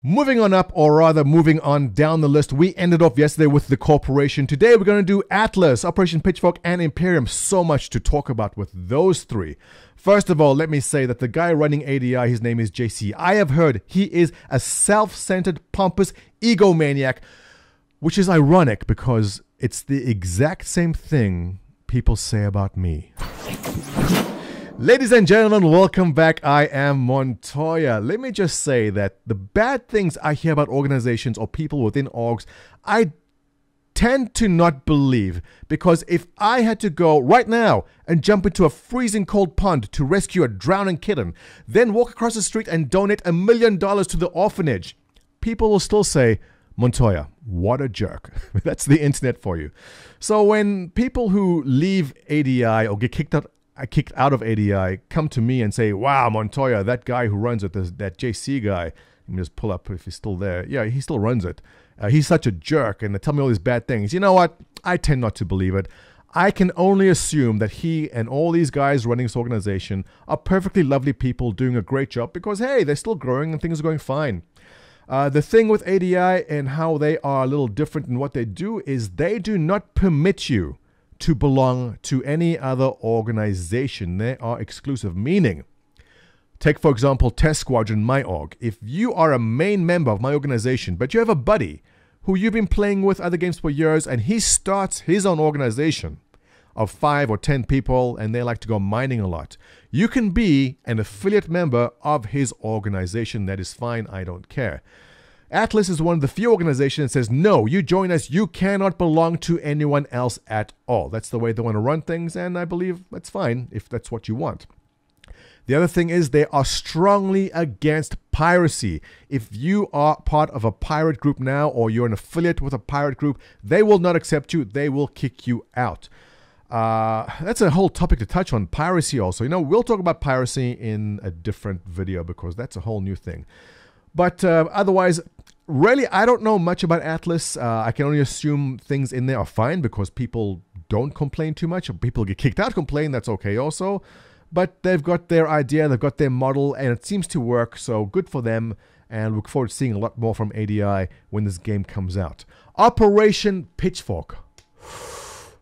Moving on up, or rather moving on down the list, we ended off yesterday with the corporation. Today we're going to do Atlas, Operation Pitchfork, and Imperium. So much to talk about with those three. First of all, let me say that the guy running ADI, his name is JC. I have heard he is a self-centered, pompous egomaniac, which is ironic because it's the exact same thing people say about me. Ladies and gentlemen, welcome back. I am Montoya. Let me just say that the bad things I hear about organizations or people within orgs, I tend to not believe, because if I had to go right now and jump into a freezing cold pond to rescue a drowning kitten, then walk across the street and donate $1 million to the orphanage, people will still say, Montoya, what a jerk. That's the internet for you. So when people who leave ADI or get kicked out of ADI come to me and say, wow, Montoya, that guy who runs it, that JC guy, let me just pull up if he's still there. Yeah, he still runs it. He's such a jerk, and they tell me all these bad things. You know what? I tend not to believe it. I can only assume that he and all these guys running this organization are perfectly lovely people doing a great job because, hey, they're still growing and things are going fine. The thing with ADI and how they are a little different in what they do is they do not permit you to belong to any other organization. They are exclusive, meaning, take for example Test Squadron, my org. If you are a main member of my organization, but you have a buddy who you've been playing with other games for years, and he starts his own organization of 5 or 10 people, and they like to go mining a lot, you can be an affiliate member of his organization. That is fine. I don't care. Atlas is one of the few organizations that says, no, you join us, you cannot belong to anyone else at all. That's the way they want to run things, and I believe that's fine if that's what you want. The other thing is they are strongly against piracy. If you are part of a pirate group now, or you're an affiliate with a pirate group, they will not accept you. They will kick you out. That's a whole topic to touch on, piracy also. You know, we'll talk about piracy in a different video because that's a whole new thing. But otherwise, really, I don't know much about Atlas. I can only assume things in there are fine because people don't complain too much. People get kicked out, complain, that's okay also. But they've got their idea, they've got their model, and it seems to work, so good for them. And look forward to seeing a lot more from ADI when this game comes out. Operation Pitchfork.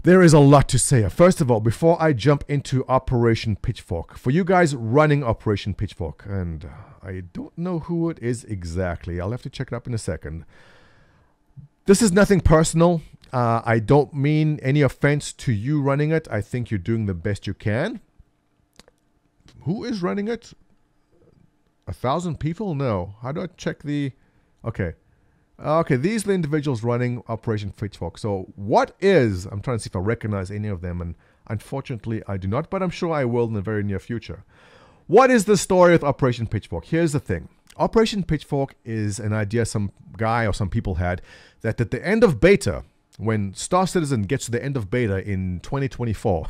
There is a lot to say. First of all, before I jump into Operation Pitchfork, for you guys running Operation Pitchfork, and I don't know who it is exactly. I'll have to check it up in a second. This is nothing personal. I don't mean any offense to you running it. I think you're doing the best you can. Who is running it? 1,000 people? No. How do I check the... Okay. Okay, these are the individuals running Operation Pitchfork. So what is... I'm trying to see if I recognize any of them, and unfortunately I do not, but I'm sure I will in the very near future. What is the story with Operation Pitchfork? Here's the thing. Operation Pitchfork is an idea some guy or some people had that at the end of beta, when Star Citizen gets to the end of beta in 2024...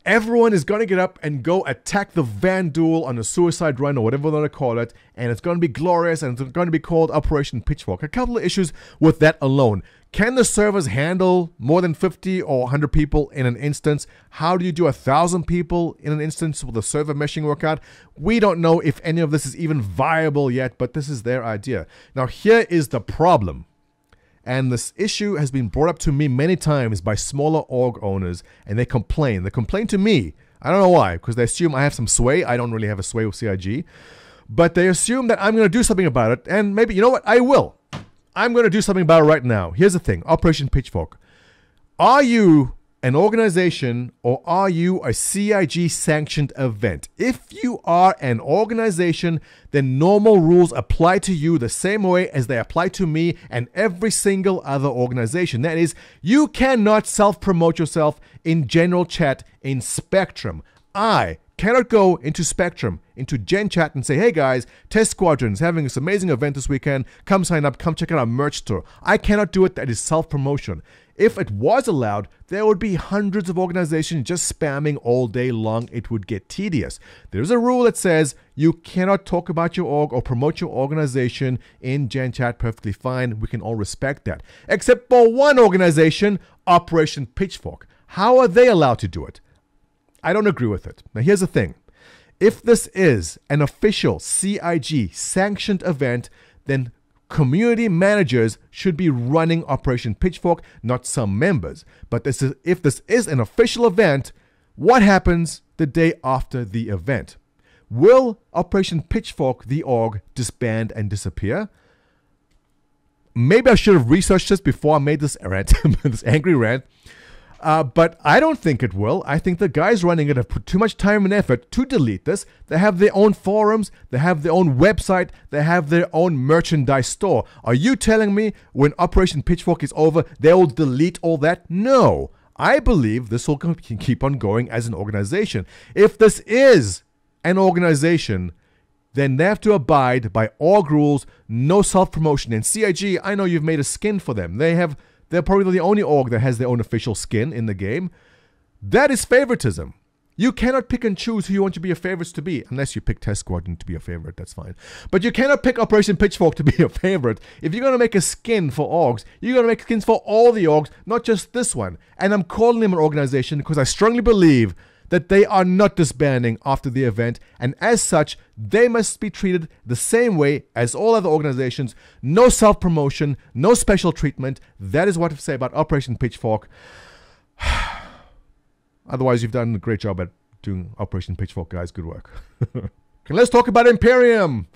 everyone is going to get up and go attack the Vanduul on a suicide run or whatever they want to call it, and it's going to be glorious, and it's going to be called Operation Pitchfork. A couple of issues with that alone. Can the servers handle more than 50 or 100 people in an instance? How do you do 1,000 people in an instance? Will the server meshing work out? We don't know if any of this is even viable yet, but this is their idea. Now here is the problem. And this issue has been brought up to me many times by smaller org owners, and they complain. They complain to me. I don't know why, because they assume I have some sway. I don't really have a sway with CIG. But they assume that I'm going to do something about it, and maybe, you know what, I will. I'm going to do something about it right now. Here's the thing, Operation Pitchfork. Are you an organization, or are you a CIG-sanctioned event? If you are an organization, then normal rules apply to you the same way as they apply to me and every single other organization. That is, you cannot self-promote yourself in general chat in Spectrum. I cannot go into Spectrum, into Gen Chat and say, hey guys, Test Squadron's having this amazing event this weekend. Come sign up, come check out our merch store. I cannot do it. That is self-promotion. If it was allowed, there would be hundreds of organizations just spamming all day long. It would get tedious. There's a rule that says you cannot talk about your org or promote your organization in Gen Chat. Perfectly fine. We can all respect that. Except for one organization, Operation Pitchfork. How are they allowed to do it? I don't agree with it. Now here's the thing. If this is an official CIG sanctioned event, then community managers should be running Operation Pitchfork, not some members. But if this is an official event, what happens the day after the event? Will Operation Pitchfork, the org, disband and disappear? Maybe I should have researched this before I made this rant, this angry rant. But I don't think it will. I think the guys running it have put too much time and effort to delete this. They have their own forums. They have their own website. They have their own merchandise store. Are you telling me when Operation Pitchfork is over, they'll delete all that? No. I believe this will keep on going as an organization. If this is an organization, then they have to abide by org rules, no self-promotion. And CIG, I know you've made a skin for them. They're probably the only org that has their own official skin in the game. That is favoritism. You cannot pick and choose who you want to be your favorites to be. Unless you pick Test Squadron to be a favorite, that's fine. But you cannot pick Operation Pitchfork to be a favorite. If you're going to make a skin for orgs, you're going to make skins for all the orgs, not just this one. And I'm calling them an organization because I strongly believe that they are not disbanding after the event, and as such, they must be treated the same way as all other organizations. No self-promotion, no special treatment. That is what I say about Operation Pitchfork. Otherwise, you've done a great job at doing Operation Pitchfork, guys. Good work. Okay, let's talk about Imperium.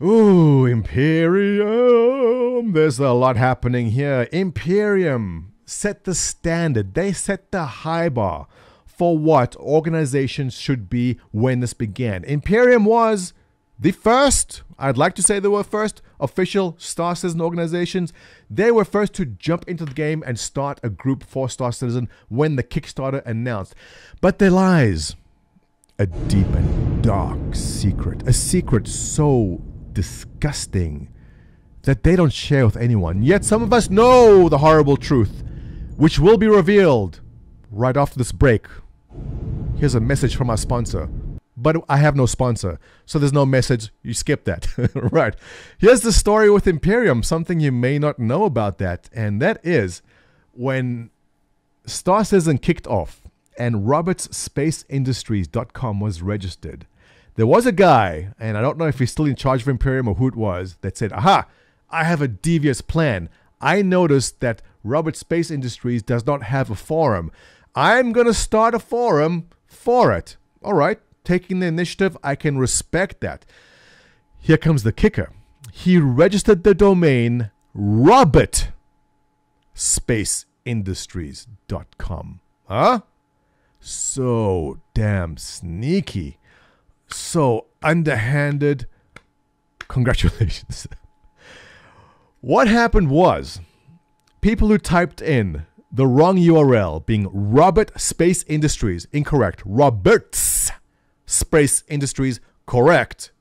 Ooh, Imperium. There's a lot happening here. Imperium set the standard. They set the high bar for what organizations should be when this began. Imperium was the first, I'd like to say they were first, official Star Citizen organizations. They were first to jump into the game and start a group for Star Citizen when the Kickstarter announced. But there lies a deep and dark secret. A secret so disgusting that they don't share with anyone. Yet some of us know the horrible truth, which will be revealed right after this break. Here's a message from our sponsor. But I have no sponsor, so there's no message. You skip that. Right. Here's the story with Imperium, something you may not know about that. And that is when Star Citizen kicked off and robertsspaceindustries.com was registered, there was a guy, and I don't know if he's still in charge of Imperium or who it was, that said, aha, I have a devious plan. I noticed that Robert Space Industries does not have a forum. I'm going to start a forum for it. All right, taking the initiative, I can respect that. Here comes the kicker. He registered the domain robertsspaceindustries.com. Huh? So damn sneaky. So underhanded. Congratulations. What happened was, people who typed in the wrong URL, being Robert Space Industries, incorrect. Roberts Space Industries, correct.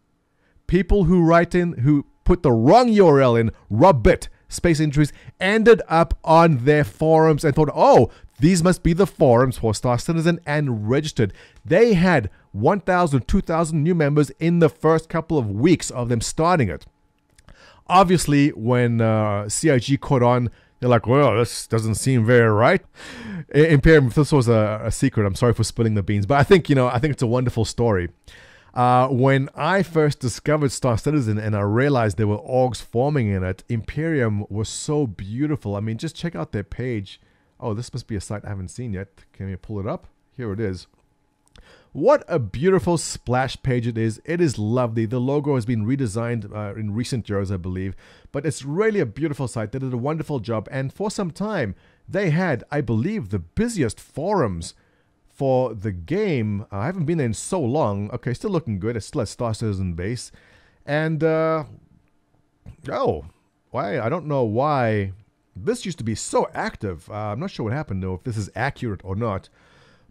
People who put the wrong URL in, Robert Space Industries, ended up on their forums and thought, oh, these must be the forums for Star Citizen, and registered. They had 1,000, 2,000 new members in the first couple of weeks of them starting it. Obviously, when CIG caught on, they're like, well, this doesn't seem very right. Imperium, if this was a secret, I'm sorry for spilling the beans, but I think it's a wonderful story. When I first discovered Star Citizen and I realized there were orgs forming in it, Imperium was so beautiful. I mean, just check out their page. Oh, this must be a site I haven't seen yet. Can we pull it up? Here it is. What a beautiful splash page it is. It is lovely. The logo has been redesigned in recent years, I believe. But it's really a beautiful site. They did a wonderful job. And for some time, they had, I believe, the busiest forums for the game. I haven't been there in so long. Okay, still looking good. It's still a Star Citizen base. And, I don't know why. This used to be so active. I'm not sure what happened, though, if this is accurate or not.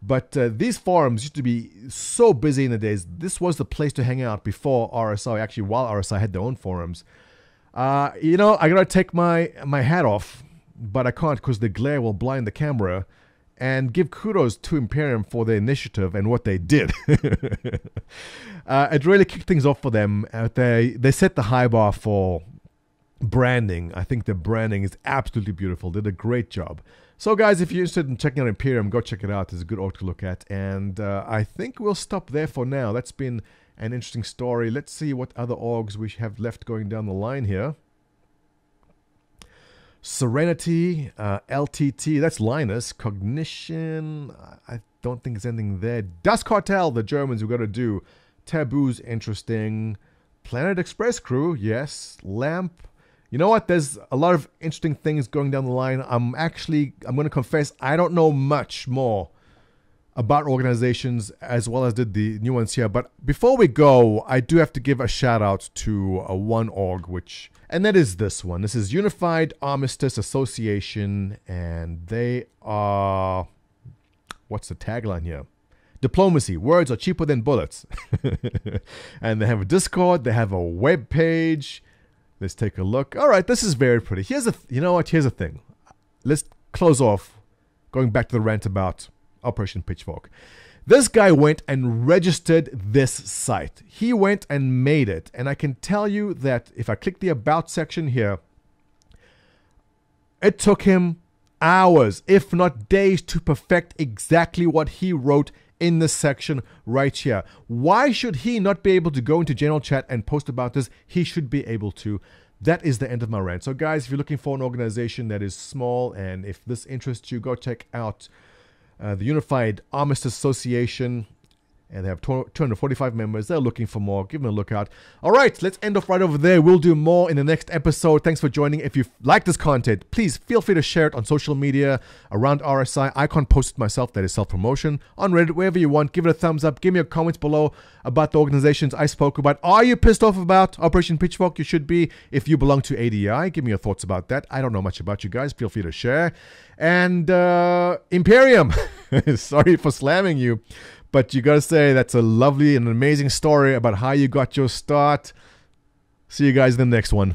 But these forums used to be so busy in the days. This was the place to hang out before RSI, actually while RSI had their own forums. I gotta take my hat off, but I can't because the glare will blind the camera, and give kudos to Imperium for their initiative and what they did. It really kicked things off for them. They set the high bar for branding. I think the branding is absolutely beautiful. They did a great job. So guys, if you're interested in checking out Imperium, go check it out. It's a good org to look at. And I think we'll stop there for now. That's been an interesting story. Let's see what other orgs we have left going down the line here. Serenity, LTT, that's Linus. Cognition, I don't think there's anything there. Dust Cartel, the Germans, we've got to do. Taboo's interesting. Planet Express crew, yes. Lamp. You know what? There's a lot of interesting things going down the line. I'm going to confess, I don't know much more about organizations as well as did the new ones here. But before we go, I do have to give a shout out to one org, and that is this one. This is Unified Armistice Association, and they are, what's the tagline here? Diplomacy. Words are cheaper than bullets. And they have a Discord. They have a web page. Let's take a look. All right, this is very pretty. You know what? Here's the thing. Let's close off going back to the rant about Operation Pitchfork. This guy went and registered this site. He went and made it. And I can tell you that if I click the About section here, it took him hours, if not days, to perfect exactly what he wrote in this section right here. Why should he not be able to go into general chat and post about this? He should be able to. That is the end of my rant. So guys, if you're looking for an organization that is small, and if this interests you, go check out the Unified Armistice Association. And they have 245 members. They're looking for more. Give them a look out. All right, let's end off right over there. We'll do more in the next episode. Thanks for joining. If you like this content, please feel free to share it on social media around RSI. I can't post it myself. That is self-promotion. On Reddit, wherever you want. Give it a thumbs up. Give me a comment below about the organizations I spoke about. Are you pissed off about Operation Pitchfork? You should be. If you belong to ADI, give me your thoughts about that. I don't know much about you guys. Feel free to share. And Imperium, sorry for slamming you. But you gotta say, that's a lovely and amazing story about how you got your start. See you guys in the next one.